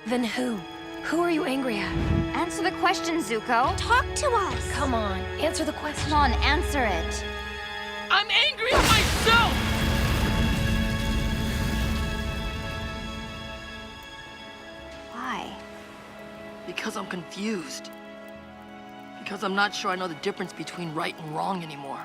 Then who? Who are you angry at? Answer the question, Zuko. Talk to us! Come on, answer the question. Come on, answer it. I'm angry at myself! Why? Because I'm confused. Because I'm not sure I know the difference between right and wrong anymore.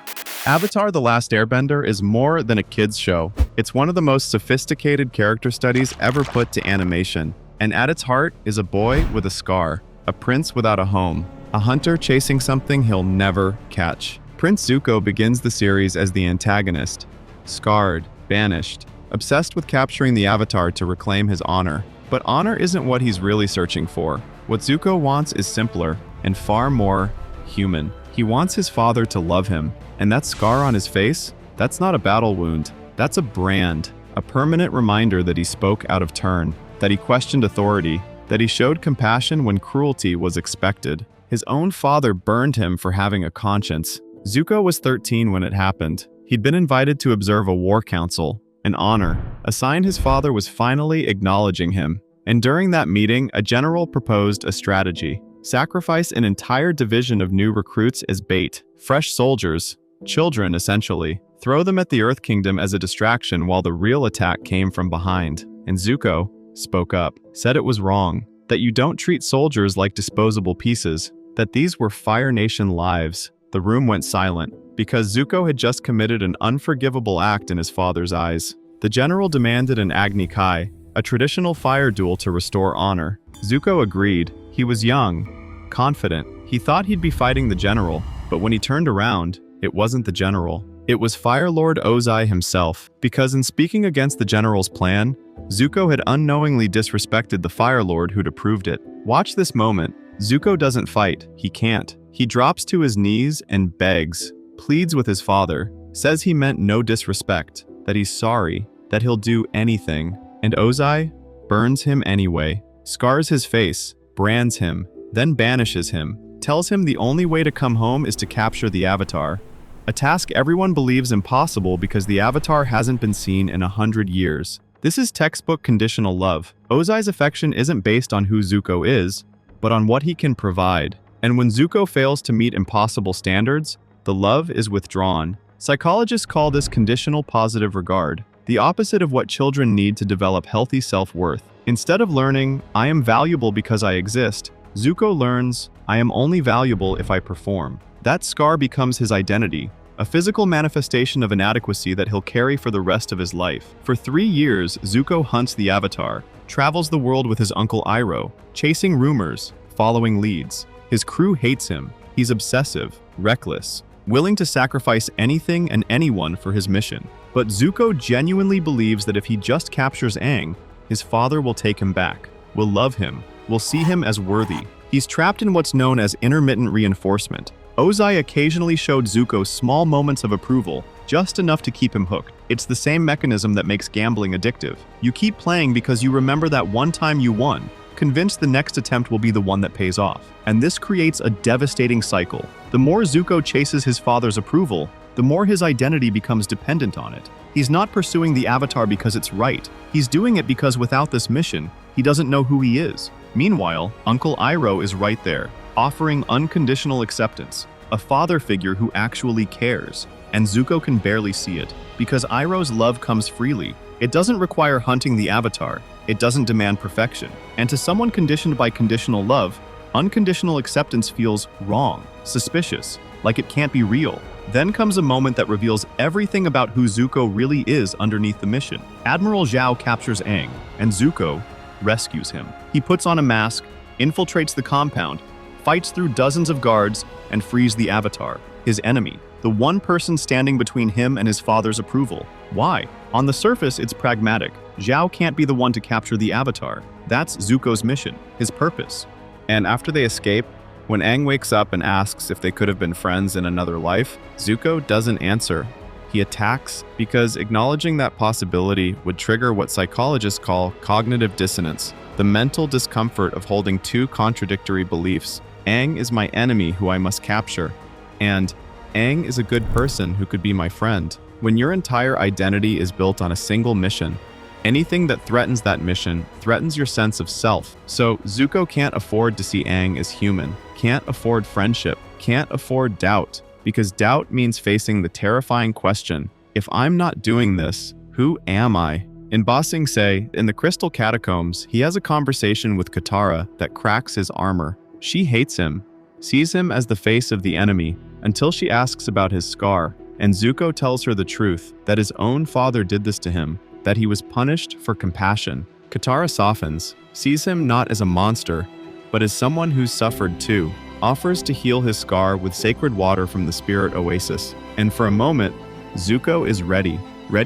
Avatar: The Last Airbender is more than a kids' show. It's one of the most sophisticated character studies ever put to animation. And at its heart is a boy with a scar, a prince without a home, a hunter chasing something he'll never catch. Prince Zuko begins the series as the antagonist, scarred, banished, obsessed with capturing the Avatar to reclaim his honor. But honor isn't what he's really searching for. What Zuko wants is simpler and far more human. He wants his father to love him, and that scar on his face, that's not a battle wound. That's a brand, a permanent reminder that he spoke out of turn, that he questioned authority, that he showed compassion when cruelty was expected. His own father burned him for having a conscience. Zuko was 13 when it happened. He'd been invited to observe a war council, an honor, a sign his father was finally acknowledging him. And during that meeting, a general proposed a strategy. Sacrifice an entire division of new recruits as bait. Fresh soldiers, children essentially. Throw them at the Earth Kingdom as a distraction while the real attack came from behind. And Zuko spoke up, said it was wrong, that you don't treat soldiers like disposable pieces, that these were Fire Nation lives. The room went silent, because Zuko had just committed an unforgivable act in his father's eyes. The general demanded an Agni Kai, a traditional fire duel to restore honor. Zuko agreed. He was young, confident. He thought he'd be fighting the general, but when he turned around, it wasn't the general. It was Fire Lord Ozai himself, because in speaking against the general's plan, Zuko had unknowingly disrespected the Fire Lord who'd approved it. Watch this moment. Zuko doesn't fight. He can't. He drops to his knees and begs, pleads with his father, says he meant no disrespect, that he's sorry, that he'll do anything. And Ozai burns him anyway, scars his face, brands him, then banishes him, tells him the only way to come home is to capture the Avatar. A task everyone believes impossible because the Avatar hasn't been seen in 100 years. This is textbook conditional love. Ozai's affection isn't based on who Zuko is, but on what he can provide. And when Zuko fails to meet impossible standards, the love is withdrawn. Psychologists call this conditional positive regard, the opposite of what children need to develop healthy self-worth. Instead of learning, I am valuable because I exist, Zuko learns, I am only valuable if I perform. That scar becomes his identity, a physical manifestation of inadequacy that he'll carry for the rest of his life. For 3 years, Zuko hunts the Avatar, travels the world with his Uncle Iroh, chasing rumors, following leads. His crew hates him. He's obsessive, reckless, willing to sacrifice anything and anyone for his mission. But Zuko genuinely believes that if he just captures Aang, his father will take him back, will love him, will see him as worthy. He's trapped in what's known as intermittent reinforcement. Ozai occasionally showed Zuko small moments of approval, just enough to keep him hooked. It's the same mechanism that makes gambling addictive. You keep playing because you remember that one time you won, convinced the next attempt will be the one that pays off. And this creates a devastating cycle. The more Zuko chases his father's approval, the more his identity becomes dependent on it. He's not pursuing the Avatar because it's right. He's doing it because without this mission, he doesn't know who he is. Meanwhile, Uncle Iroh is right there, offering unconditional acceptance, a father figure who actually cares. And Zuko can barely see it, because Iroh's love comes freely. It doesn't require hunting the Avatar. It doesn't demand perfection. And to someone conditioned by conditional love, unconditional acceptance feels wrong, suspicious, like it can't be real. Then comes a moment that reveals everything about who Zuko really is underneath the mission. Admiral Zhao captures Aang, and Zuko rescues him. He puts on a mask, infiltrates the compound, fights through dozens of guards, and frees the Avatar, his enemy, the one person standing between him and his father's approval. Why? On the surface, it's pragmatic. Zhao can't be the one to capture the Avatar. That's Zuko's mission, his purpose. And after they escape, when Aang wakes up and asks if they could have been friends in another life, Zuko doesn't answer. He attacks because acknowledging that possibility would trigger what psychologists call cognitive dissonance, the mental discomfort of holding two contradictory beliefs. Aang is my enemy who I must capture, and Aang is a good person who could be my friend. When your entire identity is built on a single mission, Anything that threatens that mission threatens your sense of self. So Zuko can't afford to see Aang as human, can't afford friendship, can't afford doubt, because doubt means facing the terrifying question, if I'm not doing this, who am I? In Ba Sing Se, in the Crystal Catacombs, he has a conversation with Katara that cracks his armor. She hates him, sees him as the face of the enemy, until she asks about his scar, and Zuko tells her the truth, that his own father did this to him, that he was punished for compassion. Katara softens, sees him not as a monster, but as someone who's suffered too, offers to heal his scar with sacred water from the spirit oasis. And for a moment, Zuko is ready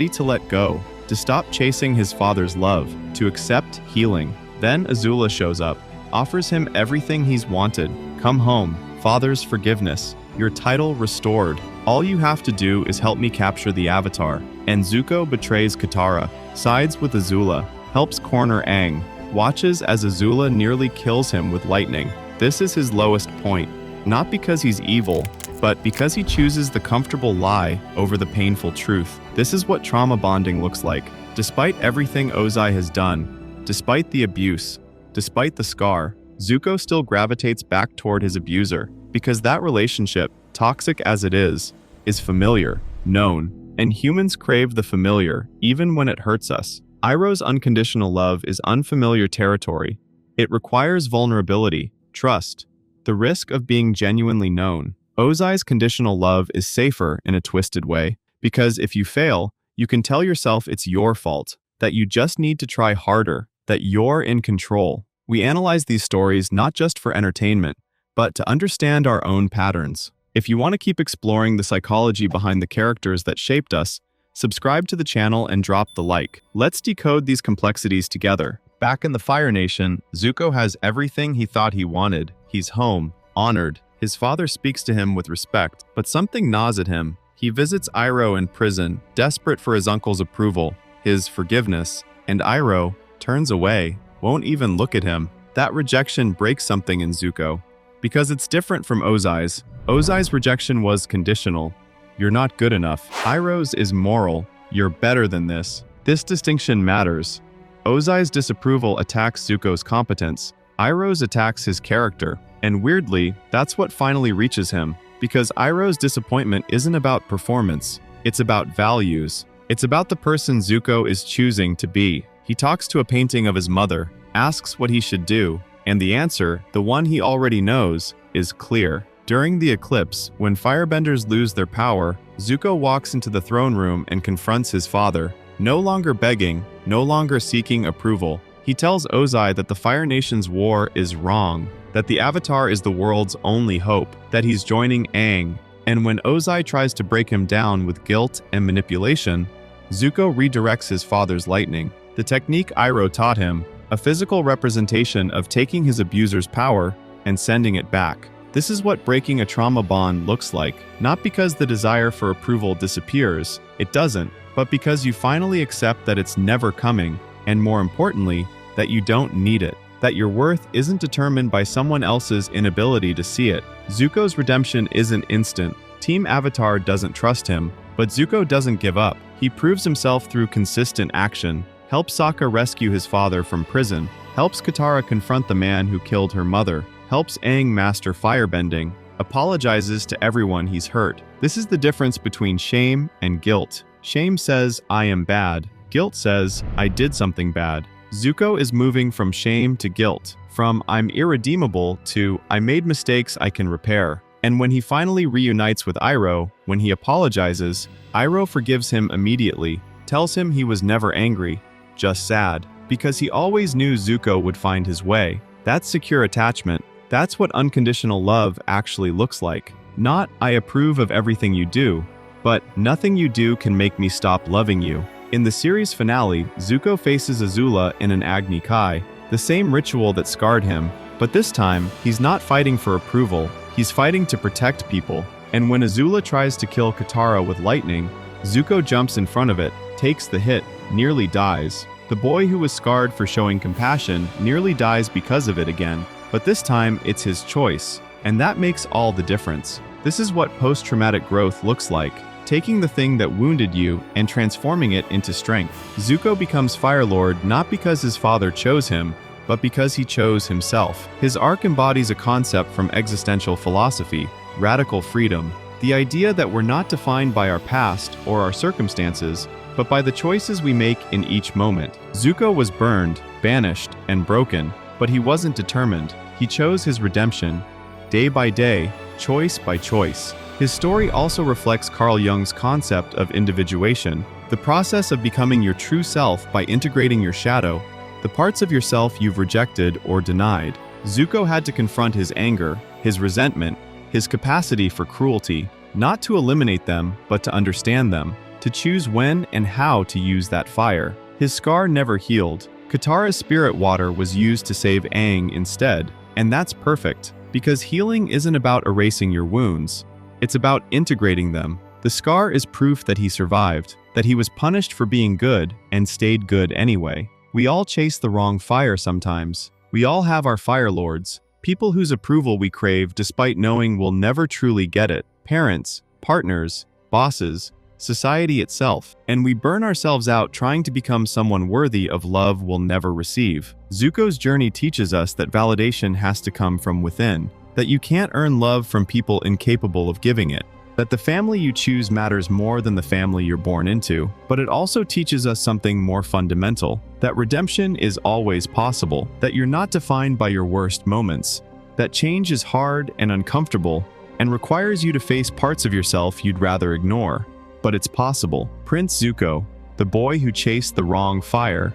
to let go, to stop chasing his father's love, to accept healing. Then Azula shows up, offers him everything he's wanted. Come home, father's forgiveness, your title restored. All you have to do is help me capture the Avatar. And Zuko betrays Katara, sides with Azula, helps corner Aang, watches as Azula nearly kills him with lightning. This is his lowest point, not because he's evil, but because he chooses the comfortable lie over the painful truth. This is what trauma bonding looks like. Despite everything Ozai has done, despite the abuse, despite the scar, Zuko still gravitates back toward his abuser, because that relationship, toxic as it is familiar, known, and humans crave the familiar, even when it hurts us. Iroh's unconditional love is unfamiliar territory. It requires vulnerability, trust, the risk of being genuinely known. Ozai's conditional love is safer in a twisted way, because if you fail, you can tell yourself it's your fault, that you just need to try harder, that you're in control. We analyze these stories not just for entertainment, but to understand our own patterns. If you want to keep exploring the psychology behind the characters that shaped us, subscribe to the channel and drop the like. Let's decode these complexities together. Back in the Fire Nation, Zuko has everything he thought he wanted. He's home, honored. His father speaks to him with respect, but something gnaws at him. He visits Iroh in prison, desperate for his uncle's approval, his forgiveness, and Iroh turns away, won't even look at him. That rejection breaks something in Zuko, because it's different from Ozai's. Ozai's rejection was conditional. You're not good enough. Iroh's is moral. You're better than this. This distinction matters. Ozai's disapproval attacks Zuko's competence. Iroh's attacks his character. And weirdly, that's what finally reaches him. Because Iroh's disappointment isn't about performance. It's about values. It's about the person Zuko is choosing to be. He talks to a painting of his mother, asks what he should do, and the answer, the one he already knows, is clear. During the eclipse, when firebenders lose their power, Zuko walks into the throne room and confronts his father. No longer begging, no longer seeking approval. He tells Ozai that the Fire Nation's war is wrong, that the Avatar is the world's only hope, that he's joining Aang. And when Ozai tries to break him down with guilt and manipulation, Zuko redirects his father's lightning. The technique Iroh taught him, a physical representation of taking his abuser's power and sending it back. This is what breaking a trauma bond looks like, not because the desire for approval disappears, it doesn't, but because you finally accept that it's never coming, and more importantly, that you don't need it, that your worth isn't determined by someone else's inability to see it. Zuko's redemption isn't instant. Team Avatar doesn't trust him, but Zuko doesn't give up. He proves himself through consistent action, helps Sokka rescue his father from prison, helps Katara confront the man who killed her mother, helps Aang master firebending, apologizes to everyone he's hurt. This is the difference between shame and guilt. Shame says, I am bad. Guilt says, I did something bad. Zuko is moving from shame to guilt, from I'm irredeemable to I made mistakes I can repair. And when he finally reunites with Iroh, when he apologizes, Iroh forgives him immediately, tells him he was never angry, just sad, because he always knew Zuko would find his way. That's secure attachment. That's what unconditional love actually looks like. Not, I approve of everything you do, but nothing you do can make me stop loving you. In the series finale, Zuko faces Azula in an Agni Kai, the same ritual that scarred him, but this time, he's not fighting for approval, he's fighting to protect people. And when Azula tries to kill Katara with lightning, Zuko jumps in front of it, takes the hit, nearly dies. The boy who was scarred for showing compassion nearly dies because of it again, but this time it's his choice, and that makes all the difference. This is what post-traumatic growth looks like. taking the thing that wounded you and transforming it into strength. Zuko becomes Fire Lord not because his father chose him, but because he chose himself. His arc embodies a concept from existential philosophy, radical freedom, the idea that we're not defined by our past or our circumstances, but by the choices we make in each moment. Zuko was burned, banished, and broken, but he wasn't determined. He chose his redemption, day by day, choice by choice. His story also reflects Carl Jung's concept of individuation, the process of becoming your true self by integrating your shadow, the parts of yourself you've rejected or denied. Zuko had to confront his anger, his resentment, his capacity for cruelty, not to eliminate them, but to understand them, to choose when and how to use that fire. His scar never healed. Katara's spirit water was used to save Aang instead, and that's perfect, because healing isn't about erasing your wounds. It's about integrating them. The scar is proof that he survived, that he was punished for being good and stayed good anyway. We all chase the wrong fire sometimes. We all have our Fire Lords, people whose approval we crave despite knowing we'll never truly get it. Parents, partners, bosses, society itself. And we burn ourselves out trying to become someone worthy of love we'll never receive. Zuko's journey teaches us that validation has to come from within, that you can't earn love from people incapable of giving it, that the family you choose matters more than the family you're born into. But it also teaches us something more fundamental, that redemption is always possible, that you're not defined by your worst moments, that change is hard and uncomfortable and requires you to face parts of yourself you'd rather ignore. But it's possible. Prince Zuko, the boy who chased the wrong fire,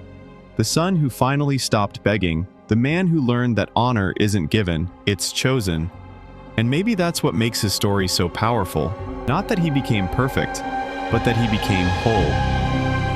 the son who finally stopped begging, the man who learned that honor isn't given, it's chosen. And maybe that's what makes his story so powerful. Not that he became perfect, but that he became whole.